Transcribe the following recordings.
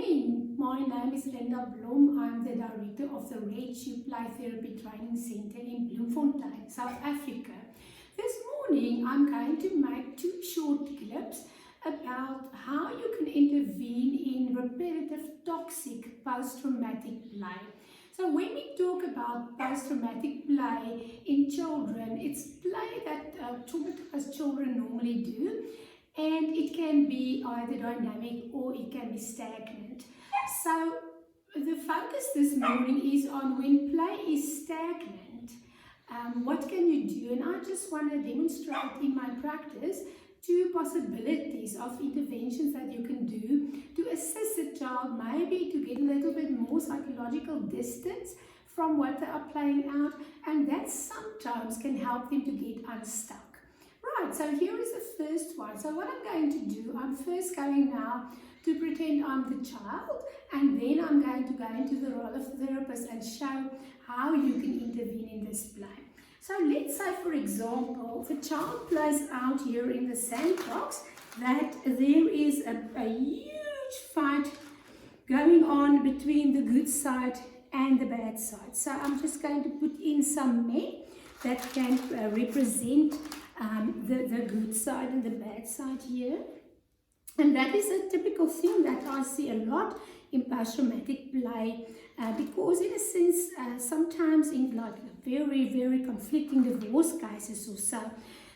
morning, my name is Rinda Blom. I'm the director of the Red Shoe Play Therapy Training Center in Bloemfontein, South Africa. This morning I'm going to make 2 short clips about how you can intervene in repetitive toxic post-traumatic play. So when we talk about post-traumatic play in children, it's play that traumatized children normally do. And it can be either dynamic or it can be stagnant. So the focus this morning is on when play is stagnant, what can you do? And I just want to demonstrate in my practice 2 possibilities of interventions that you can do to assist the child maybe to get a little bit more psychological distance from what they are playing out, and that sometimes can help them to get unstuck. Right, so here is the first one. So what I'm going to do, I'm first going now to pretend I'm the child, and then I'm going to go into the role of therapist and show how you can intervene in this play. So let's say, for example, the child plays out here in the sandbox that there is a huge fight going on between the good side and the bad side. So I'm just going to put in some men that can represent the good side and the bad side here. And that is a typical thing that I see a lot in post-traumatic play because in a sense, sometimes in like very, very conflicting divorce cases or so,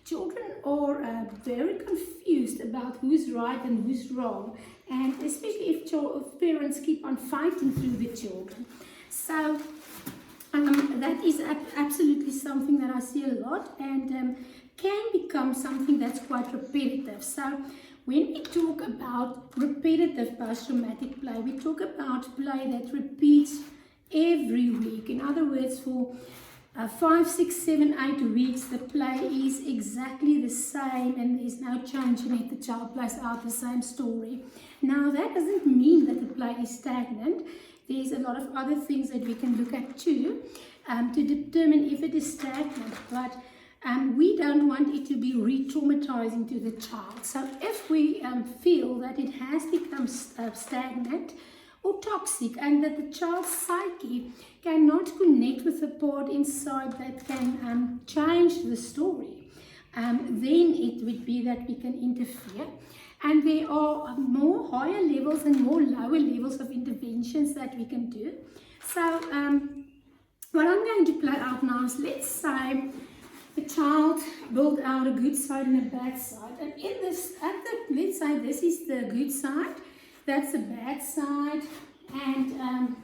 children are very confused about who's right and who's wrong, and especially if parents keep on fighting through the children. So that is absolutely something that I see a lot, and can become something that's quite repetitive. So when we talk about repetitive post-traumatic play, we talk about play that repeats every week. In other words, for 5, 6, 7, 8 weeks, the play is exactly the same and there's no change in it. The child plays out the same story. Now, that doesn't mean that the play is stagnant. There's a lot of other things that we can look at too to determine if it is stagnant, but we don't want it to be re-traumatizing to the child. So if we feel that it has become stagnant or toxic and that the child's psyche cannot connect with the part inside that can change the story, then it would be that we can interfere. And there are more higher levels and more lower levels of interventions that we can do. So what I'm going to play out now is, let's say the child built out a good side and a bad side. And in this, let's say this is the good side, that's the bad side, and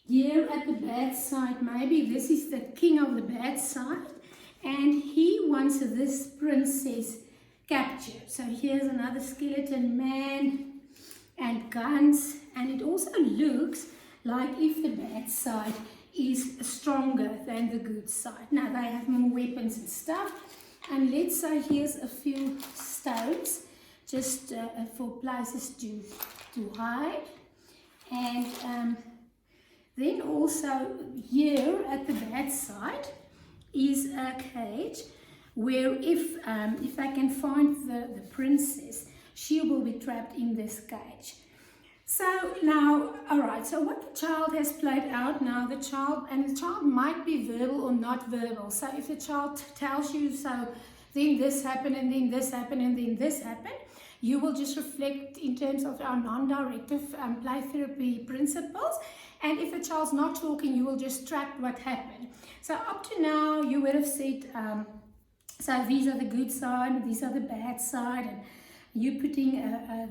here at the bad side, maybe this is the king of the bad side, and he wants this princess captured. So here's another skeleton man and guns, and it also looks like if the bad side is stronger than the good side. Now they have more weapons and stuff, and let's say here's a few stones just for places to hide, and then also here at the bad side is a cage where if I can find the princess, she will be trapped in this cage. So now, alright, so what the child has played out now, the child might be verbal or not verbal. So if the child tells you, so then this happened, and then this happened, and then this happened, you will just reflect in terms of our non-directive play therapy principles. And if the child's not talking, you will just track what happened. So up to now, you would have said, so these are the good side, and these are the bad side, and you're putting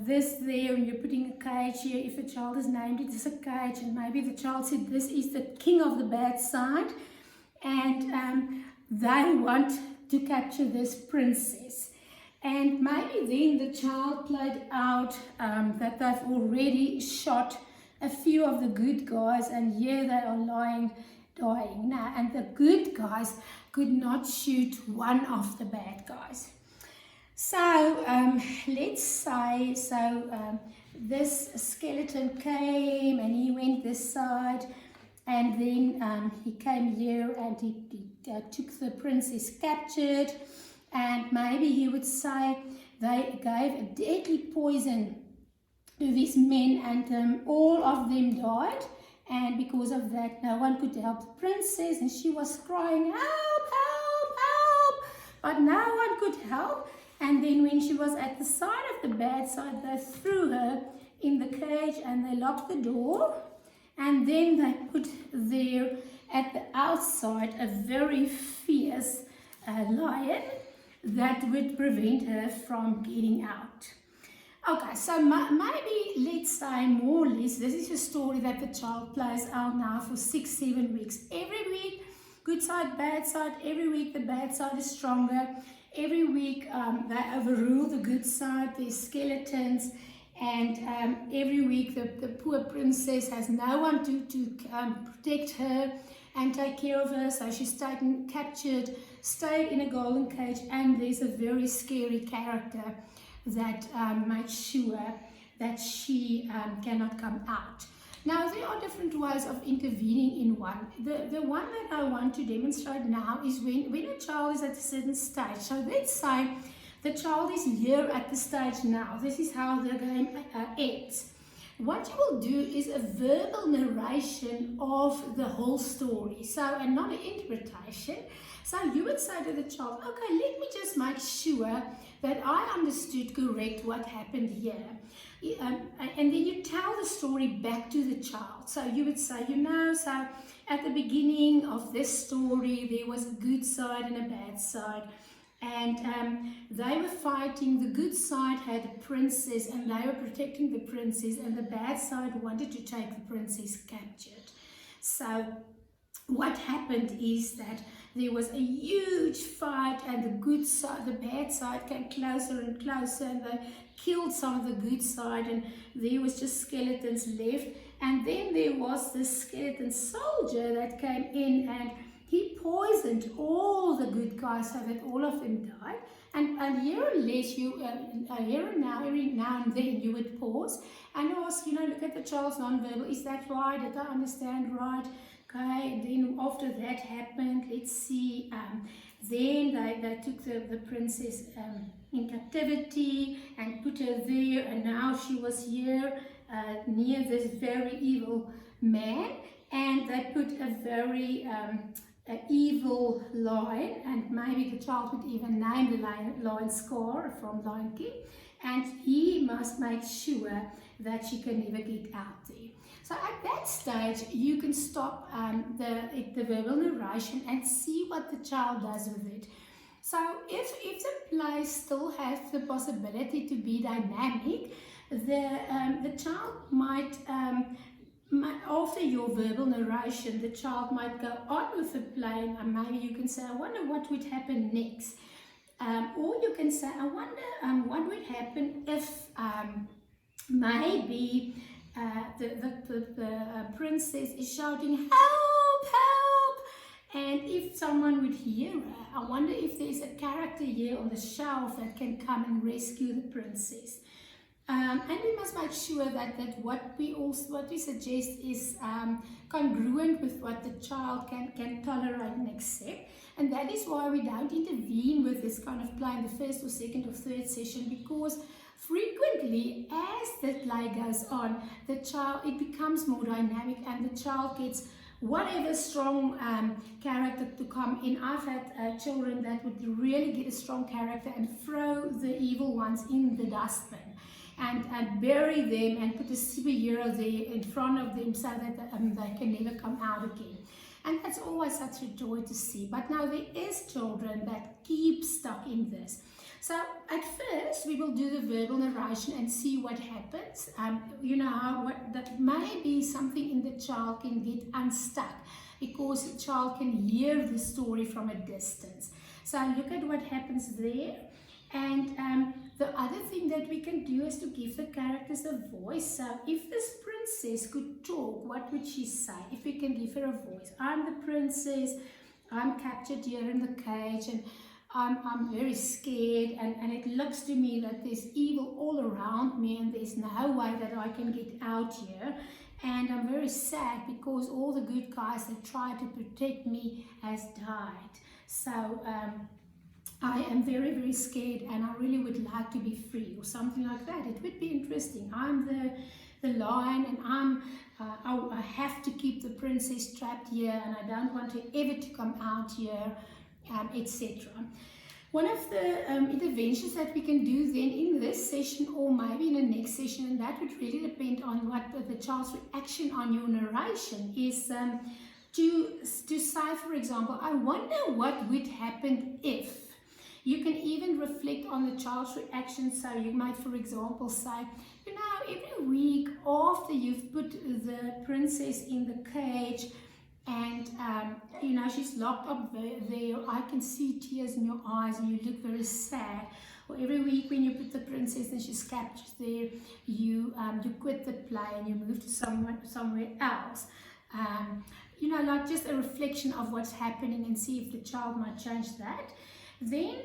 this there, and you're putting a cage here. If a child is named it as a cage, and maybe the child said this is the king of the bad side, and they want to capture this princess. And maybe then the child played out that they've already shot a few of the good guys, and here they are lying, dying. Now, and the good guys could not shoot one of the bad guys. So let's say, this skeleton came and he went this side, and then he came here and he took the princess captured, and maybe he would say they gave a deadly poison to these men, and all of them died. And because of that, no one could help the princess, and she was crying, help, help, help, but no one could help. And then when she was at the side of the bad side, they threw her in the cage and they locked the door. And then they put there at the outside a very fierce lion that would prevent her from getting out. Okay, so maybe let's say more or less this is a story that the child plays out now for 6-7 weeks. Every week, good side, bad side. Every week the bad side is stronger. Every week they overrule the good side. There's skeletons. And every week the poor princess has no one to protect her and take care of her. So she's taken, captured, stayed in a golden cage, and there's a very scary character that makes sure that she cannot come out. Now, there are different ways of intervening in one. The one that I want to demonstrate now is when a child is at a certain stage. So let's say the child is here at the stage now. This is how the game ends. What you will do is a verbal narration of the whole story. So, and not an interpretation. So you would say to the child, okay, let me just make sure that I understood correct what happened here. And then you tell the story back to the child. So you would say, so at the beginning of this story, there was a good side and a bad side. And they were fighting. The good side had a princess and they were protecting the princess, and the bad side wanted to take the princess captured. So what happened is that there was a huge fight, and the good side, the bad side came closer and closer, and they killed some of the good side, and there was just skeletons left. And then there was this skeleton soldier that came in, and he poisoned all the good guys so that all of them died. And here or less, here and now, every now and then, you would pause and ask, look at the child's nonverbal. Is that right? Did I understand right? Okay, and then after that happened, let's see, then they took the princess in captivity and put her there, and now she was here near this very evil man, and they put a very evil lion, and maybe the child would even name the lion Scar from Lion King, and he must make sure that she can never get out there. So at that stage, you can stop the verbal narration and see what the child does with it. So if the play still has the possibility to be dynamic, the child might, after your verbal narration, the child might go on with the play, and maybe you can say, I wonder what would happen next. Or you can say, I wonder what would happen if maybe the princess is shouting, help, help, and if someone would hear her, I wonder if there's a character here on the shelf that can come and rescue the princess. And we must make sure that what we suggest is congruent with what the child can tolerate and accept. And that is why we don't intervene with this kind of play in the first or second or third session, because frequently, as the play goes on, it becomes more dynamic, and the child gets whatever strong character to come in. I've had children that would really get a strong character and throw the evil ones in the dustbin and bury them and put a superhero there in front of them so that they can never come out again. And that's always such a joy to see. But now there is children that keep stuck in this. So at first we will do the verbal narration and see what happens. That may be something in the child can get unstuck because the child can hear the story from a distance. So look at what happens there. And the other thing that we can do is to give the characters a voice. So if this princess could talk, what would she say? If we can give her a voice. I'm the princess, I'm captured here in the cage, and I'm very scared, and it looks to me that there's evil all around me, and there's no way that I can get out here. And I'm very sad because all the good guys that tried to protect me has died. So I am very, very scared and I really would like to be free, or something like that. It would be interesting. I'm the lion, and I have to keep the princess trapped here, and I don't want her ever to come out here, etc. One of the interventions that we can do then in this session, or maybe in the next session, and that would really depend on what the child's reaction on your narration is, to say, for example, I wonder what would happen if. You can even reflect on the child's reaction. So you might, for example, say, you know, every week after you've put the princess in the cage, and you know, she's locked up there, I can see tears in your eyes and you look very sad. Or every week when you put the princess and she's captured there, you quit the play and you move to somewhere else. You know, like just a reflection of what's happening, and see if the child might change that. Then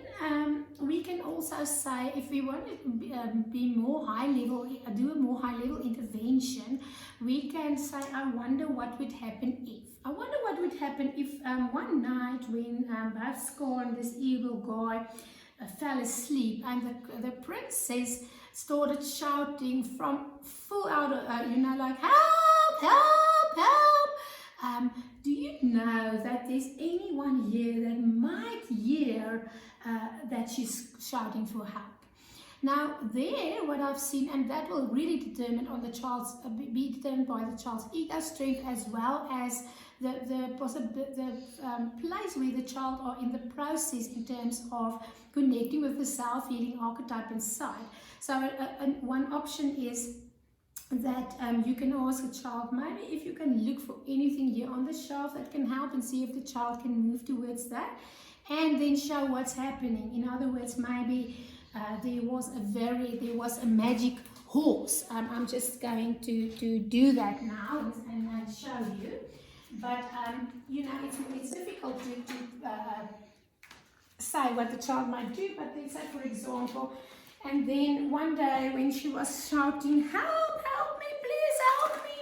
we can also say, if we want to be more high level, do a more high level intervention, we can say, I wonder what would happen if. I wonder what would happen if one night when both Scar and this evil guy fell asleep, and the princess started shouting from full out of, you know, like, help, help, help. Do you know that there's anyone here that might hear that she's shouting for help? Now there, what I've seen, and that will really determine on the child's, be determined by the child's ego strength, as well as the place where the child are in the process in terms of connecting with the self-healing archetype inside. So one option is that you can ask a child, maybe if you can look for anything here on the shelf that can help, and see if the child can move towards that, and then show what's happening. In other words, maybe there was a magic horse. I'm just going to do that now and show you. But you know, it's difficult to say what the child might do. But let's say, for example, and then one day when she was shouting, help, help me, please help me,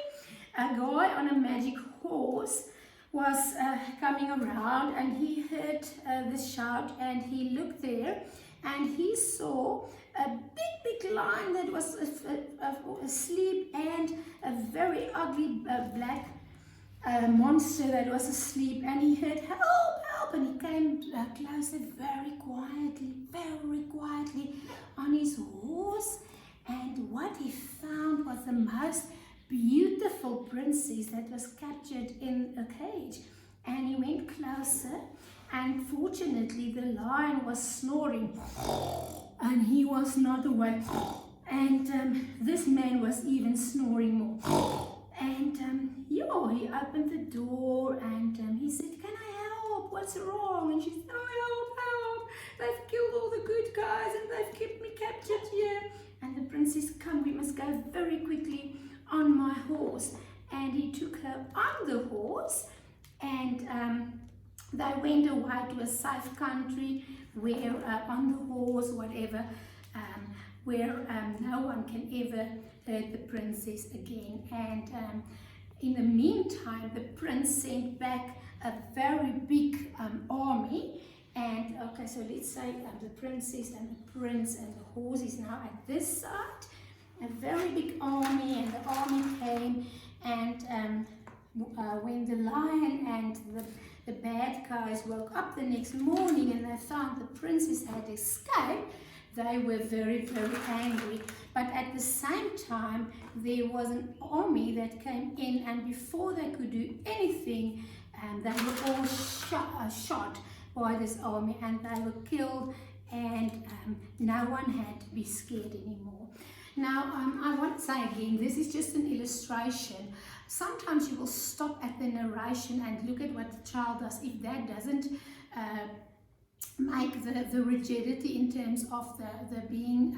a guy on a magic horse was coming around, and he heard this shout, and he looked there, and he saw a big lion that was asleep, and a very ugly black monster that was asleep, and he heard help, help, and he came closer very quietly on his horse, and what he found was the most beautiful princess that was captured in a cage. And he went closer, and fortunately the lion was snoring and he was not awake, and this man was even snoring more. And he opened the door, and he said, can I help? What's wrong? And she said, oh, help. They've killed all the good guys and they've kept me captured here. And the princess, come, we must go very quickly on my horse. And he took her on the horse, and they went away to a safe country where on the horse, whatever, where no one can ever hurt the princess again. And in the meantime, the prince sent back a very big army. And okay, so let's say the princess and the prince and the horse is now at this side. A very big army, and the army came, and when the lion and the bad guys woke up the next morning and they found the princess had escaped, they were very, very angry. But at the same time, there was an army that came in, and before they could do anything, they were all shot by this army, and they were killed, and no one had to be scared anymore. Now, I want to say again, this is just an illustration. Sometimes you will stop at the narration and look at what the child does. If that doesn't make the rigidity in terms of the being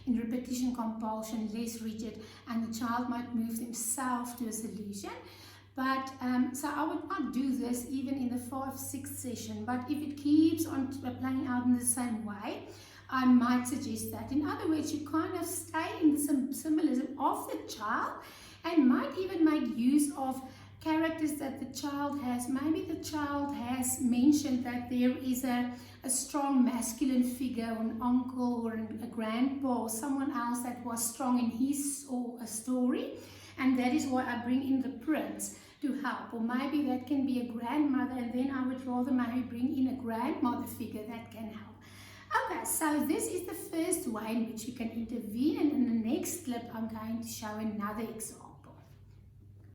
in repetition compulsion less rigid, and the child might move himself to a solution. But so I would not do this even in the 5th, 6th session. But if it keeps on playing out in the same way, I might suggest that. In other words, you kind of stay in the symbolism of the child, and might even make use of characters that the child has. Maybe the child has mentioned that there is a strong masculine figure, an uncle or a grandpa or someone else that was strong in his or a story, and that is why I bring in the prince to help. Or maybe that can be a grandmother, and then I would rather maybe bring in a grandmother figure that can help. Okay, so this is the first way in which you can intervene, and in the next clip I'm going to show another example.